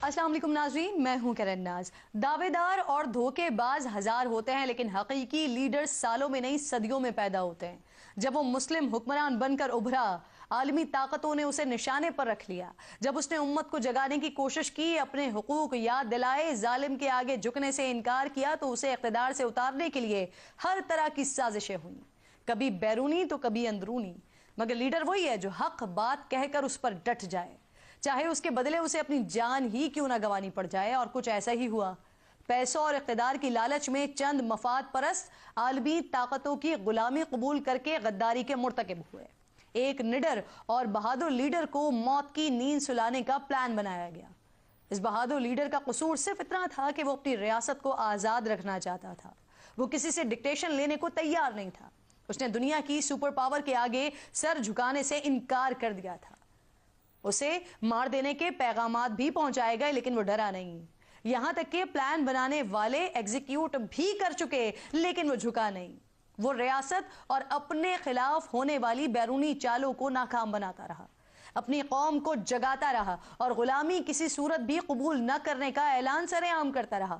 السلام علیکم ناظرین، میں ہوں کرن ناز۔ دعوے دار اور دھوکے باز ہزار ہوتے ہیں لیکن حقیقی لیڈر سالوں میں نہیں صدیوں میں پیدا ہوتے ہیں۔ جب وہ مسلم حکمران بن کر ابھرا، عالمی طاقتوں نے اسے نشانے پر رکھ لیا۔ جب اس نے امت کو جگانے کی کوشش کی، اپنے حقوق یاد دلائے، ظالم کے آگے جھکنے سے انکار کیا، تو اسے اقتدار سے اتارنے کے لیے ہر طرح کی سازشیں ہوئیں، کبھی بیرونی تو کبھی اندرونی۔ مگر لیڈر وہی ہے جو حق بات کہہ کر اس پر ڈٹ جائے، چاہے اس کے بدلے اسے اپنی جان ہی کیوں نہ گوانی پڑ جائے۔ اور کچھ ایسا ہی ہوا۔ پیسوں اور اقتدار کی لالچ میں چند مفاد پرست عالمی طاقتوں کی غلامی قبول کر کے غداری کے مرتکب ہوئے۔ ایک نڈر اور بہادر لیڈر کو موت کی نیند سلانے کا پلان بنایا گیا۔ اس بہادر لیڈر کا قصور صرف اتنا تھا کہ وہ اپنی ریاست کو آزاد رکھنا چاہتا تھا۔ وہ کسی سے ڈکٹیشن لینے کو تیار نہیں تھا۔ اس نے دنیا کی سپر پاور کے آگے سر جھکانے سے انکار کر دیا تھا۔ اسے مار دینے کے پیغامات بھی پہنچائے گئے لیکن وہ ڈرا نہیں۔ یہاں تک کہ پلان بنانے والے ایگزیکیوٹ بھی کر چکے لیکن وہ جھکا نہیں۔ وہ ریاست اور اپنے خلاف ہونے والی بیرونی چالوں کو ناکام بناتا رہا، اپنی قوم کو جگاتا رہا اور غلامی کسی صورت بھی قبول نہ کرنے کا اعلان سر عام کرتا رہا۔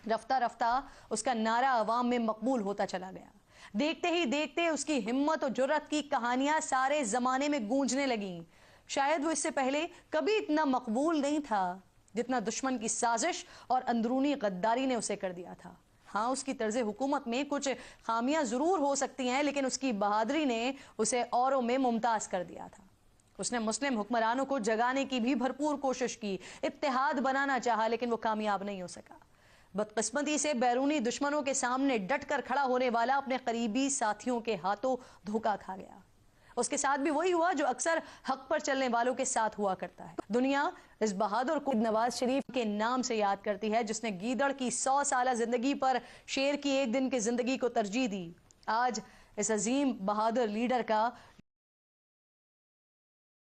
رفتہ رفتہ اس کا نعرہ عوام میں مقبول ہوتا چلا گیا۔ دیکھتے ہی دیکھتے اس کی ہمت و جرأت کی کہانیاں سارے زمانے میں گونجنے لگیں۔ شاید وہ اس سے پہلے کبھی اتنا مقبول نہیں تھا جتنا دشمن کی سازش اور اندرونی غداری نے اسے کر دیا تھا۔ ہاں، اس کی طرز حکومت میں کچھ خامیاں ضرور ہو سکتی ہیں لیکن اس کی بہادری نے اسے اوروں میں ممتاز کر دیا تھا۔ اس نے مسلم حکمرانوں کو جگانے کی بھی بھرپور کوشش کی، اتحاد بنانا چاہا لیکن وہ کامیاب نہیں ہو سکا۔ بدقسمتی سے بیرونی دشمنوں کے سامنے ڈٹ کر کھڑا ہونے والا اپنے قریبی ساتھیوں کے ہاتھوں دھوکا کھا گیا۔ اس کے ساتھ بھی وہی ہوا جو اکثر حق پر چلنے والوں کے ساتھ ہوا کرتا ہے۔ دنیا اس بہادر کو نواز شریف کے نام سے یاد کرتی ہے جس نے گیدڑ کی 100 سالہ زندگی پر شیر کی ایک دن کی زندگی کو ترجیح دی۔ آج اس عظیم بہادر لیڈر کا